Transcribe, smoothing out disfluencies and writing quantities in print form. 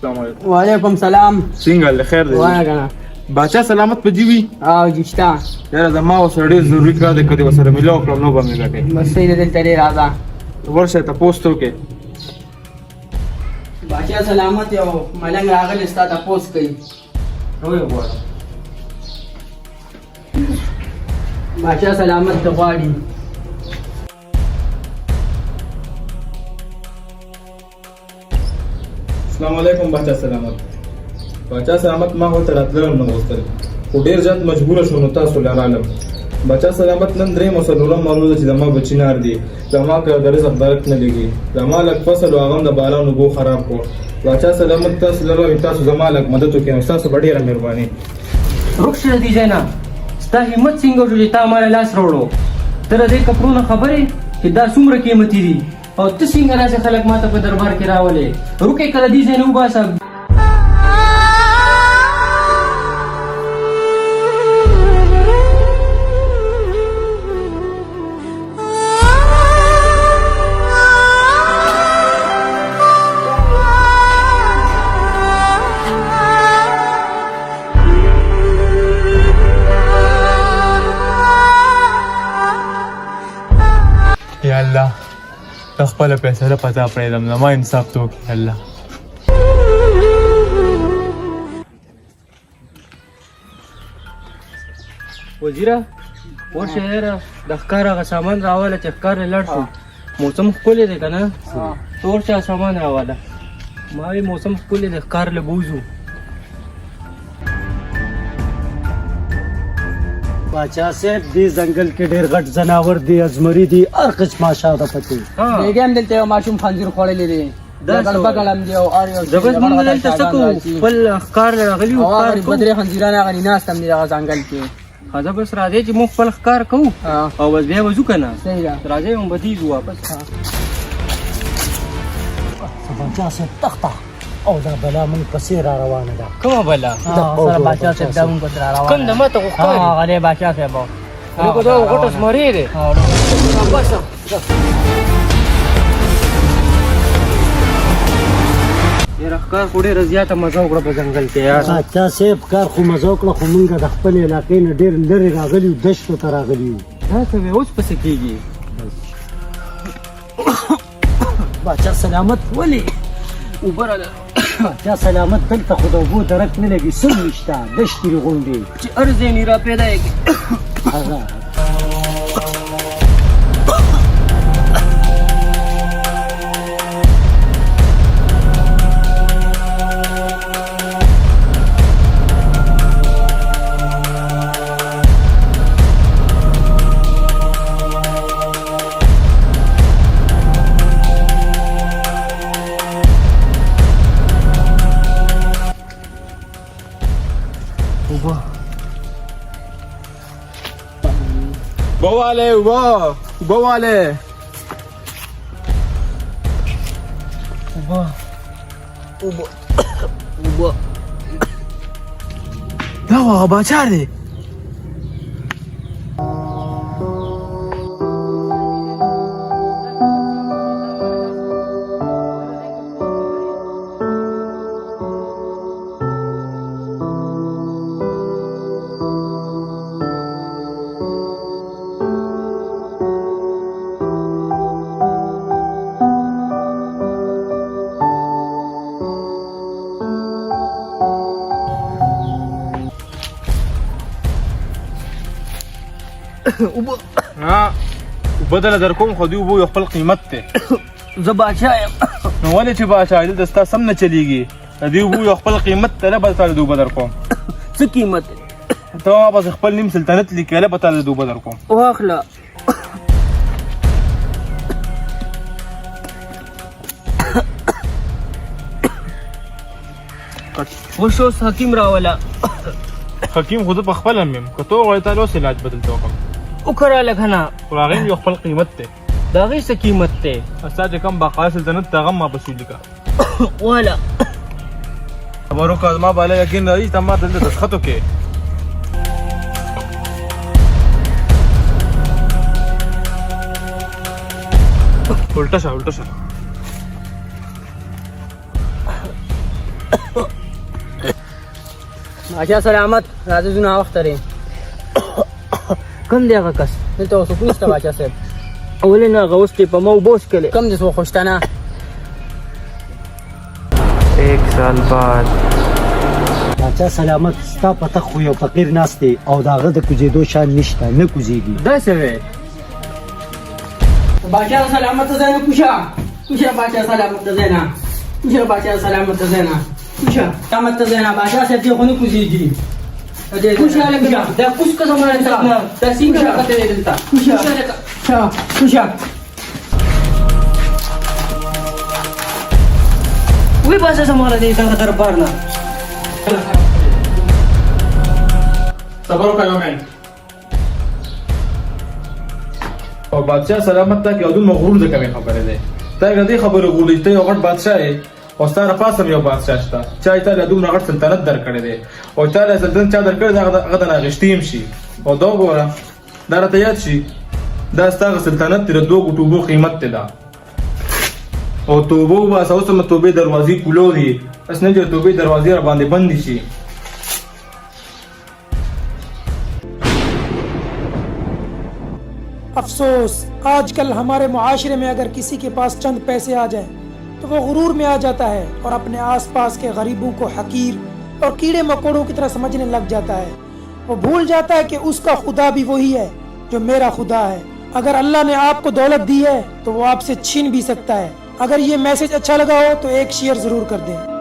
السلام علیکم. وعلیکم سلام. څنګه له خیر دی؟ وای کنه باچا سلامت په جیوی. او جشتا یاره زما وسره ډېر ضروري کار دی، کدی وسره ملاو کړم نو به مې ګټې. بس صحیح دی، دلته ډېر راځه. ورشه تپوس ته وکړې. باچا سلامت یو ملنګ راغلی ستا تپوس کوي. ویې غواړم. باچا سلامت ته غواړي. السلام علیکم باچا سلامت. باچا سلامت ما ورته راتلل نه غوښتل، خو ډېر زیات مجبوره شوم نو تاسو له رالم. باچا سلامت نن درېیم او څلورم مولود چې زما بچي نار دي، زما که د رزق برک نه لګي، زما لږ فصل او هغه هم د باران اوبو خراب کړو. باچا سلامت تاسو لرم، تاسو زما لږ مدد وکړئ، ستاسو به ډېره مهرباني. رخ شه دي جنا ستا همت څنګه شو چې تا مال لاس راوړو؟ تر دې کپرونه خبرې چې دا څومره قیمتي دي او ته څنګه راځې خلک ماته په دربار کې راولې؟ رکې کله دې ځای نه وباسه. یا الله ته خپله فیصله پتا پرېږدم، زما انصاف ته وکړې الله. وزیره ورشه یاره د ښکار هغه سامان راوله چې ښکار یې لړ شو. موسم ښکلی دی که نه؟ ته ورشه سامان راوله. ما وی موسم ښکلی دی، ښکار له بوځو. باچا صاحب دې ځنګل کې ډېر غټ ځناور دي، ازمري دي، هر قسم ماشه ده پکې. بیګم هم دلته یو ماشوم خنزیر خوړلی دی. بغل بغل هم دی او هر یو زه بس موږ دلته څه کوو؟ خپل ښکار راغلي وو، او ښکار هغه کوو. بدرې خنزیران هغه ناست هم دي هغه ځنګل کې. زه بس راځئ چې موږ خپل ښکار کوو او بس بیا به ځو که نه؟ صحیح ده. راځئ موږ به ځو واپس. باچا صاحب تخته او دا بلا مونږ پسې را روانه ده. کومه بلا؟ سره باچا صاحب دا مونږ ته را روان کوم د ماته خو ښکاري؟ هغه دی باچا صاحب. لکه دا غټه زمری دی. یاره ښکار خو ډېره زیاته مزه وکړه په ځنګل کې یار. باچا صاحب کار خو مزه وکړه، خو مونږ د خپل علاقې نه ډېر لرې راغلي یو، دشتو ته راغلي یو. دا څه وی اوس پسې کېږي؟ باچا سلامت ولې؟ اوبه راله باچا سلامت دلته خو د اوبو درک نه لګي، څه نشته، دشتې دي غونډې. چې هر ځای نه را پیدا یې هغه بواله بواله دا هغه باچا دی. ها بدله در کوم خو دی وبو یو خپل قیمت ته. زه باچا یم. نو ولې چې باچا دلته ستا سم نه چلیږي؟ د دې وبو یو خپل قیمت ته نه به تاله د اوبه در کوم. څه قیمت؟ ته واپس خپل نیم سلطنت لیکلی به تاله د اوبه در کوم. واخله. اوس اوس حکیم راوله. حکیم خو زه په خپله هم یم، که ته وغواړې تا له اوس علاج به دلته وکړم. وکړه لږ نه. خو هغې هم یو خپل قیمت دی. د هغې څه قیمت دی؟ ستا چې کوم بقا سلطنت ته هغه هم واپس ولیکه. واله خبر وکړه زما بالا یقین راځي ته ما دلته دستخط وکړې. الټه شه الټه شه. بادشاہ سلامت راځه ځو ناوخته دی کم دی هغه کس دلته اوس پوښتنه بادشاہ صاحب ولې نه هغه اوس دې په ما اوبه وڅښلې کم دې څو خوشتنه 1 سال بعد باچا سلامت ستا پته خو یو فقیر ناست دی او د هغه د کوزېدو شان نشته نه کوزېږي داسې وی بادشاہ سلامت ته ځای نه کوشه بادشاہ سلامت ته ځای نه بادشاہ سلامت ته ځای نه سلامت ته ځای نه بادشاہ صاحب دې خو نه کوزېږي کوشه لکه دا کوس که زمانه نه دا څنګه راکته دی دلته کوشه وی باسه زمانه دی دغه دربار نه صبر وکړه یو منټ او بادشاہ سلامت ته کې اودون مغرور ده کومه خبره ده تا غدي خبره غولې ته یو غټ بادشاہ یې او ستاره پاسم یو بادشاہ شته چا ته له دومره غټ سلطنت درکړې ده او تا له سلطنت چا درکړې ده هغه نه غشتیم شي او دا ګوره دا راته یاد شي دا ستاره سلطنت تر دوه ګټوبو قیمت ته ده او توبو با اوس هم توبې دروازې کولو دي اس نه چې توبې دروازې را باندې بند شي अफसोस आजकल हमारे मुआशरे में अगर किसी के पास चंद पैसे आ जाएं तो वो गुरूर में आ जाता है और अपने आसपास के गरीबों को हकीर और कीड़े मकोड़ों की तरह समझने लग जाता है। वो भूल जाता है कि उसका खुदा भी वही है जो मेरा खुदा है। अगर अल्लाह ने आपको दौलत दी है तो वो आपसे छीन भी सकता है। अगर ये मैसेज अच्छा लगा हो तो एक शेयर जरूर कर दें।